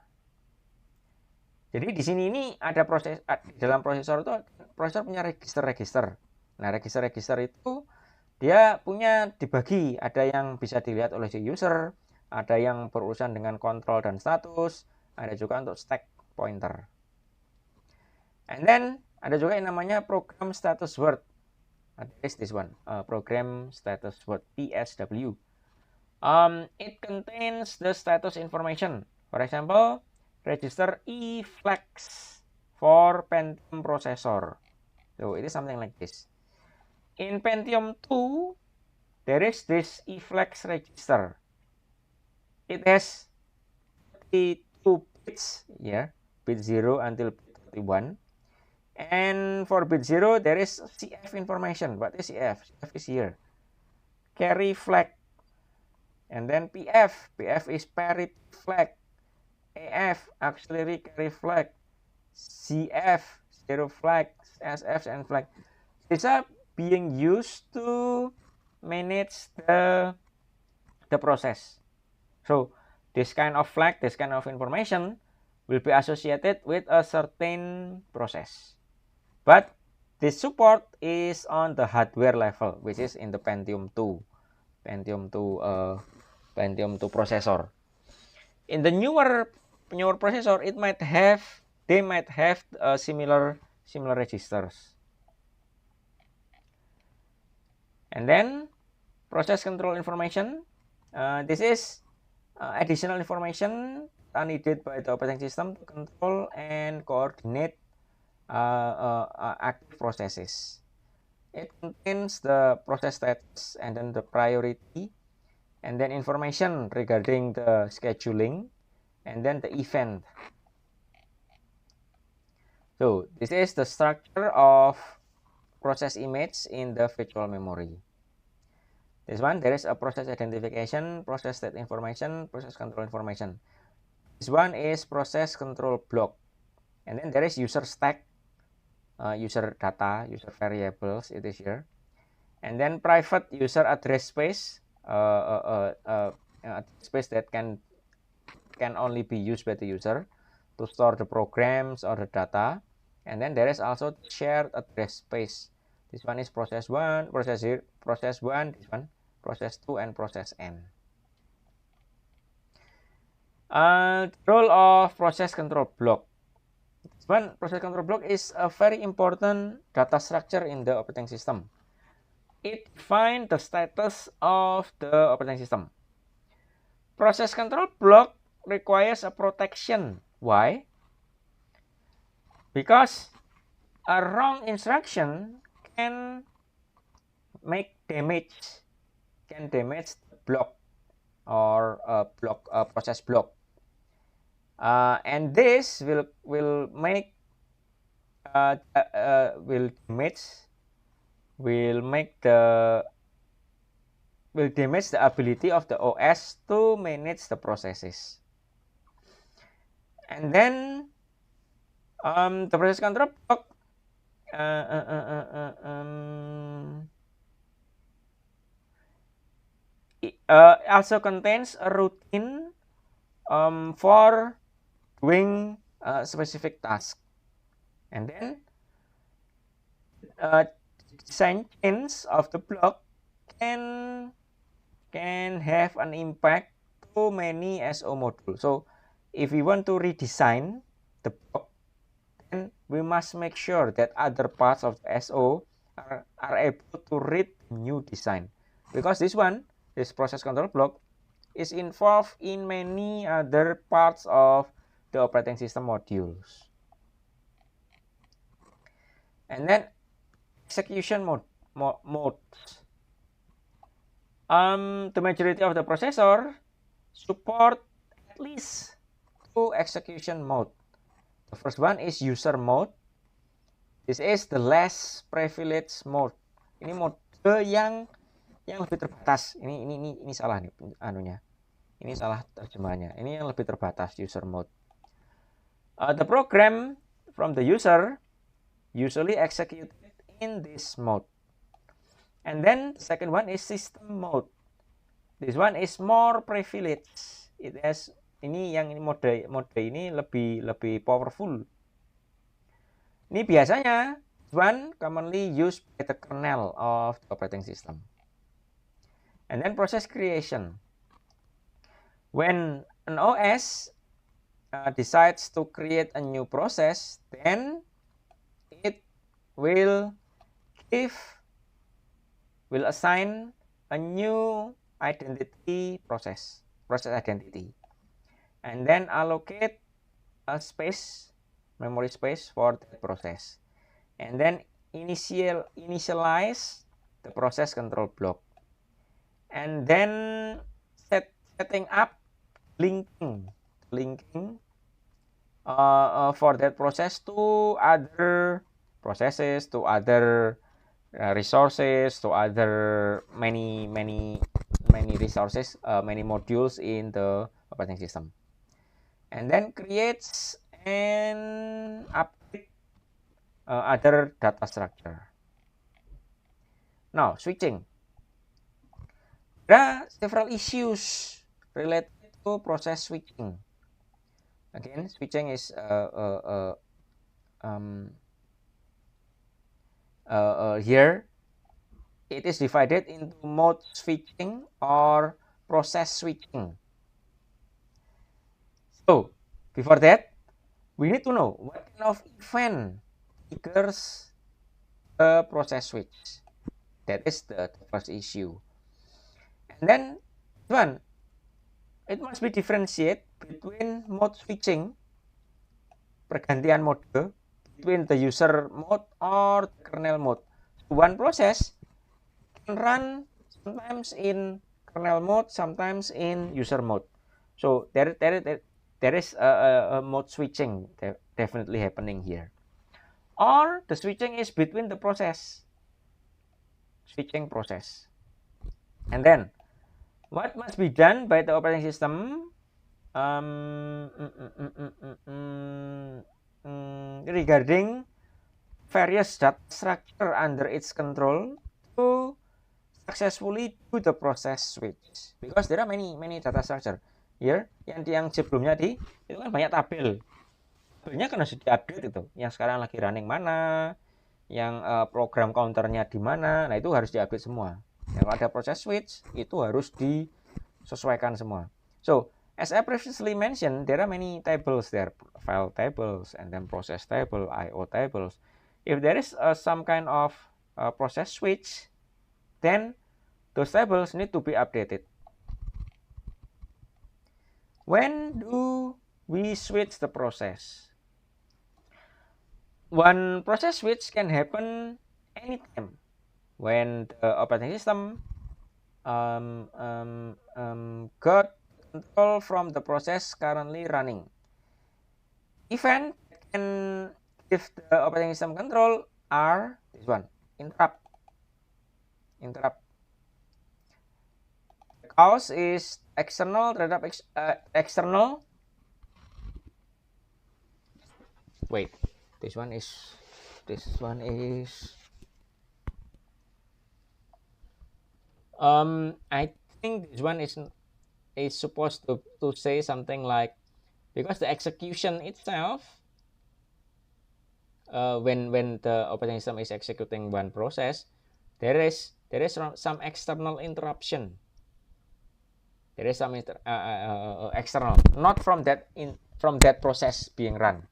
Jadi di sini ini ada proses dalam prosesor itu, prosesor punya register. Nah, register itu dia punya dibagi, ada yang bisa dilihat oleh si user, ada yang berurusan dengan kontrol dan status, ada juga untuk stack pointer. And then ada juga yang namanya program status word. Is this one, program status word, PSW. It contains the status information. For example, register eFlex for Pentium processor. So it is something like this. In Pentium 2, there is this eFlex register. It has 32 bits, bit 0 until bit 31. And for bit 0, there is CF information. What is CF? CF is here. Carry flag. And then PF. PF is parity flag. AF, auxiliary carry flag. CF, zero flag. SF, and flag. These are being used to manage the process. So this kind of flag, this kind of information will be associated with a certain process. But this support is on the hardware level, which is in the Pentium 2 processor. In the newer processor, they might have similar registers. And then process control information. This is additional information needed by the operating system to control and coordinate active processes. It contains the process status and then the priority, and then information regarding the scheduling, and then the event. So this is the structure of process image in the virtual memory. This one, there is a process identification, process state information, process control information. This one is process control block. And then there is user stack, user data, user variables, it is here. And then private user address space, space that can only be used by the user to store the programs or the data. And then there is also shared address space. This one is process 1, process 0, process 1, this one, process 2, and process N. Role of process control block. This one, process control block is a very important data structure in the operating system. It defines the status of the operating system. Process control block requires a protection. Why? Because a wrong instruction can damage the block or process block, and this will damage the ability of the OS to manage the processes. And then the process control block also contains a routine for doing a specific task. And then design change of the block can have an impact to many SO modules. So if we want to redesign the block, then we must make sure that other parts of the SO are able to read new design, because this process control block is involved in many other parts of the operating system modules. And then execution modes. The majority of the processor support at least 2 execution mode. The first one is user mode. This is the less privileged mode. Ini mode yang lebih terbatas. Ini salah nih anunya. Ini salah terjemahannya. Ini yang lebih terbatas, user mode. The program from the user usually executed in this mode. And then the second one is system mode. This one is more privileged. It has mode ini lebih powerful. Ini biasanya one commonly used by the kernel of the operating system. And then process creation. When an OS decides to create a new process, then it will assign a new identity process identity, and then allocate a memory space for that process, and then initialize the process control block. And then setting up linking for that process to other processes, to other resources, to other many resources, many modules in the operating system. And then creates and update other data structure. Now, switching. There are several issues related to process switching. Again, switching is here it is divided into mode switching or process switching. So, before that, we need to know what kind of event triggers the process switch. That is the first issue. And then, one, it must be differentiated between mode switching, pergantian mode, between the user mode or the kernel mode. One process can run sometimes in kernel mode, sometimes in user mode. So there is a mode switching definitely happening here. Or the switching is between the process, switching process. And then what must be done by the operating system regarding various data structure under its control to successfully do the process switch, because there are many data structure here. Yang sebelumnya itu kan banyak tabelnya kan harus diupdate itu, yang sekarang lagi running mana, yang program counternya di mana. Nah, itu harus diupdate semua. Nah, kalau ada proses switch itu harus disesuaikan semua. So as I previously mentioned, there are many tables there, file tables and then process table, IO tables. If there is some kind of process switch, then those tables need to be updated. When do we switch the process? One process switch can happen anytime when the operating system got control from the process currently running. Event can give the operating system control are this one, interrupt. The cause is external terhadap external. Wait, this one is I think this one is supposed to say something like, because the execution itself, when the operating system is executing one process, there is some external interruption. There is some external, not from that process being run.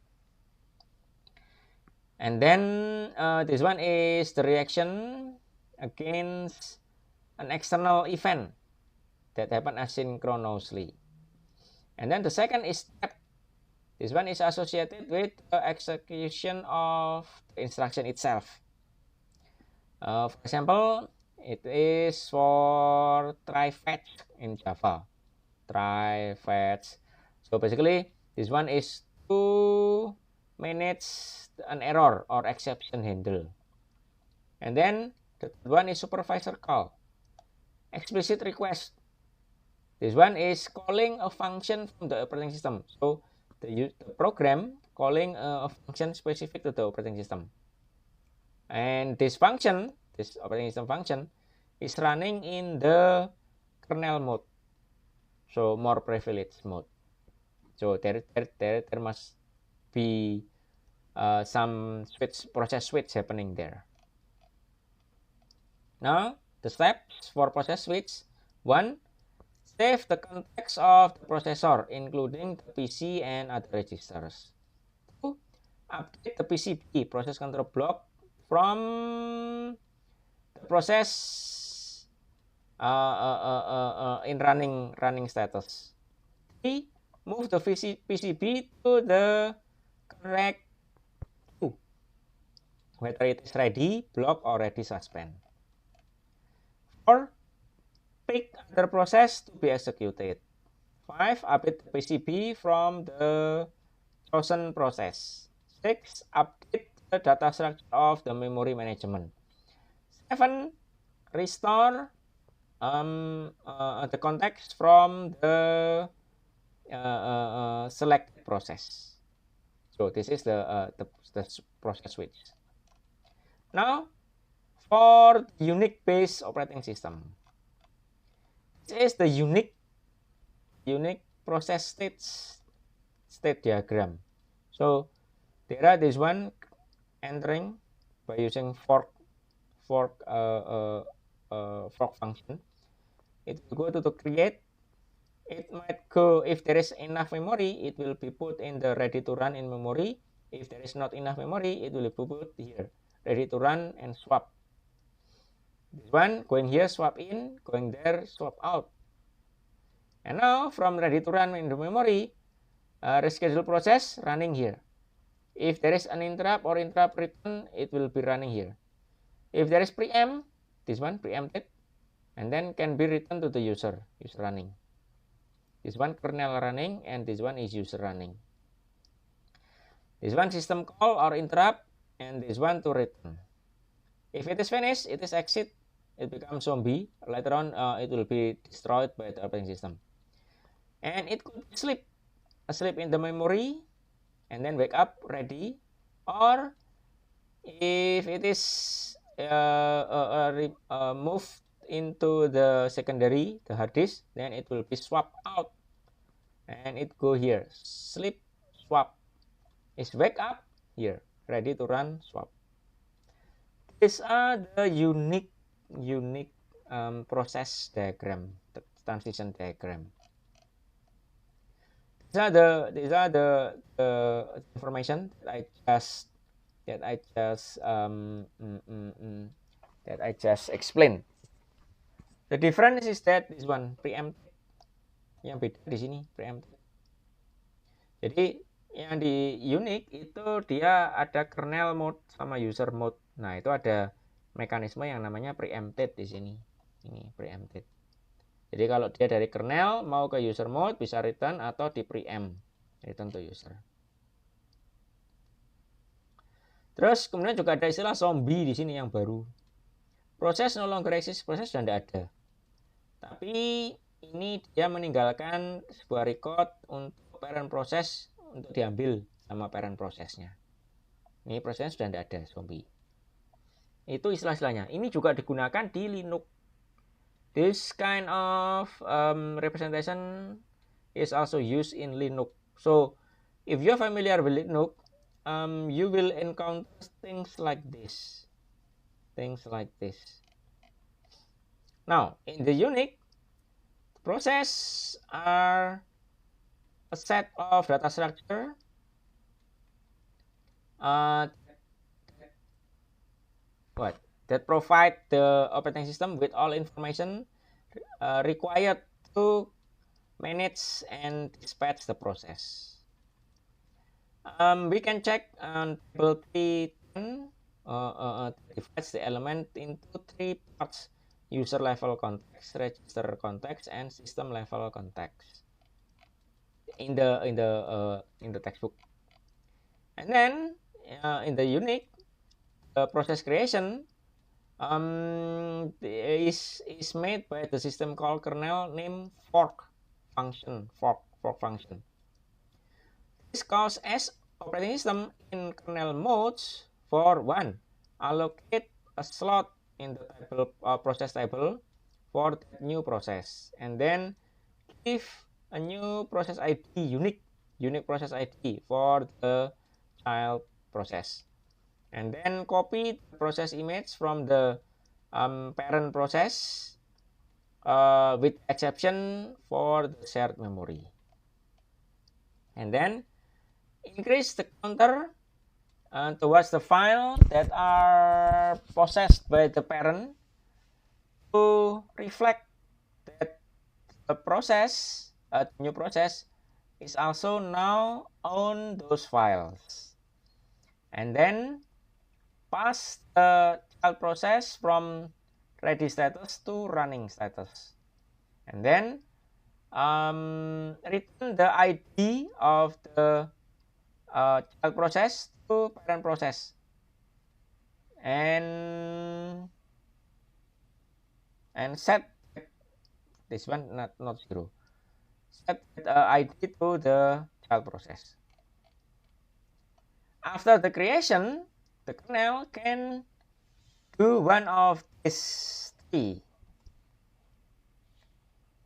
And then this one is the reaction against an external event that happen asynchronously. And then the second is step. This one is associated with the execution of the instruction itself. For example, it is for try fetch in Java. Try fetch. So basically, this one is to manage an error or exception handle. And then the third one is supervisor call. Explicit request. This one is calling a function from the operating system. So the program calling a function specific to the operating system. And this function, this operating system function, is running in the kernel mode. So more privileged mode. So there must be some process switch happening there. Now the steps for process switch: 1. Save the context of the processor, including the PC and other registers. 2. Update the PCB, process control block, from the process in running status. 3. Move the PCB to the correct queue, whether it is ready, block, or ready suspend. 4. Pick other process to be executed. 5. Update the PCB from the chosen process. 6. Update the data structure of the memory management. 7. Restore the context from the selected process. So this is the process switch. Now, for Unix-based operating system, this is the unique process state diagram. So there are this one entering by using fork function. It will go to create. It might go, if there is enough memory, it will be put in the ready to run in memory. If there is not enough memory, it will be put here, ready to run and swap. This one going here, swap in, going there, swap out. And now from ready to run in the memory, reschedule process running here. If there is an interrupt or interrupt return, it will be running here. If there is preempt, this one preempted, and then can be returned to the user running. This one kernel running, and this one is user running. This one system call or interrupt, and this one to return. If it is finished, it is exit, it becomes zombie. Later on, it will be destroyed by the operating system. And it could sleep in the memory, and then wake up ready, or if it is moved into the secondary, the hard disk, then it will be swapped out, and it go here, sleep, swap, is wake up here, ready to run, swap. These are the unique process diagram, the transition diagram. These are the information that I just explained. The difference is that this one preempt, yang beda di sini preempt. Jadi yang di Unix itu dia ada kernel mode sama user mode. Nah, itu ada mekanisme yang namanya preempted di sini. Ini preempted. Jadi kalau dia dari kernel mau ke user mode bisa return atau di preempt, return to user. Terus kemudian juga ada istilah zombie di sini yang baru. Proses no longer exist, proses sudah tidak ada. Tapi ini dia meninggalkan sebuah record untuk parent proses untuk diambil sama parent prosesnya. Ini prosesnya sudah tidak ada, zombie. Itu istilah-istilahnya. Ini juga digunakan di Linux. This kind of representation is also used in Linux. So if you're familiar with Linux, you will encounter things like this. Now, in the Unix, process are a set of data structure that provide the operating system with all information required to manage and dispatch the process. We can check on table 310 divides the element into 3 parts: user level context, register context, and system level context in the textbook. And then in the Unix, the process creation is made by the system called kernel name fork function. This calls as operating system in kernel modes for 1. Allocate a slot in the table process table for the new process, and then give a new process ID, unique process ID for the child process, and then copy the process image from the parent process with exception for the shared memory, and then increase the counter towards the file that are possessed by the parent to reflect that the process, new process, is also now on those files. And then pass the child process from ready status to running status. And then return the ID of the child process to parent process. And set this one not 0. Set ID to the child process. After the creation, the kernel can do one of these three.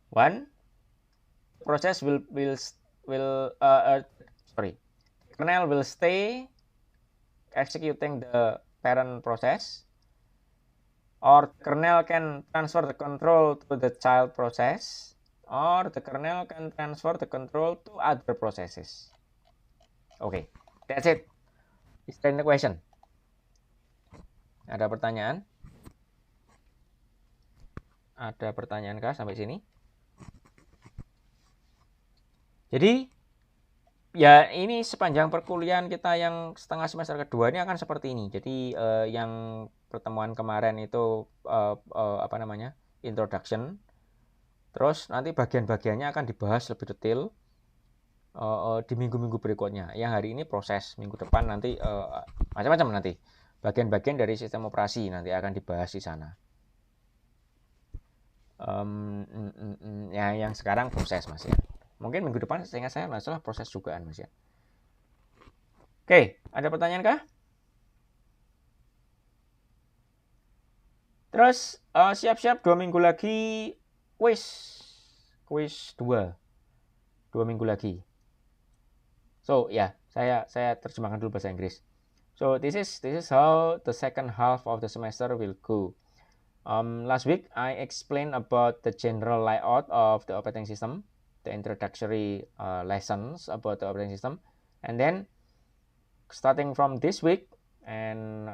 One, process will kernel will stay executing the parent process, or the kernel can transfer the control to the child process, or the kernel can transfer the control to other processes. Okay, that's it. Is there any question? Ada pertanyaan? Ada pertanyaan kah sampai sini? Jadi ya ini sepanjang perkuliahan kita yang setengah semester kedua ini akan seperti ini. Jadi yang pertemuan kemarin itu introduction. Terus nanti bagian-bagiannya akan dibahas lebih detail di minggu-minggu berikutnya. Yang hari ini proses, minggu depan nanti macam-macam nanti. Bagian-bagian dari sistem operasi nanti akan dibahas di sana. Ya yang sekarang proses Mas ya. Mungkin minggu depan seingat saya masalah proses jugaan Mas ya. Oke, ada pertanyaan kah? Terus siap-siap 2 minggu lagi quiz 2 minggu lagi. So ya, saya terjemahkan dulu bahasa Inggris. So this is how the second half of the semester will go. Last week I explained about the general layout of the operating system, the introductory lessons about the operating system, and then starting from this week and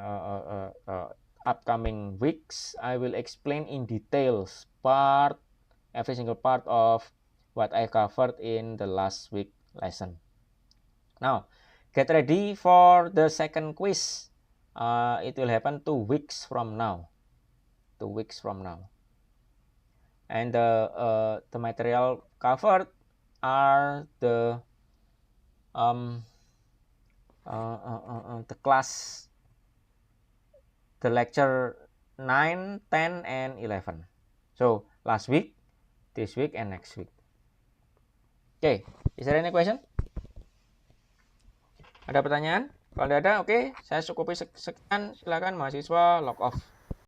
upcoming weeks, I will explain in details every single part of what I covered in the last week lesson. Now, get ready for the second quiz. It will happen 2 weeks from now. 2 weeks from now. And the material covered are the class, the lecture 9, 10, and 11. So last week, this week, and next week. Okay, is there any question? Ada pertanyaan? Kalau tidak ada, oke, saya cukupi sekian. Silakan mahasiswa log off.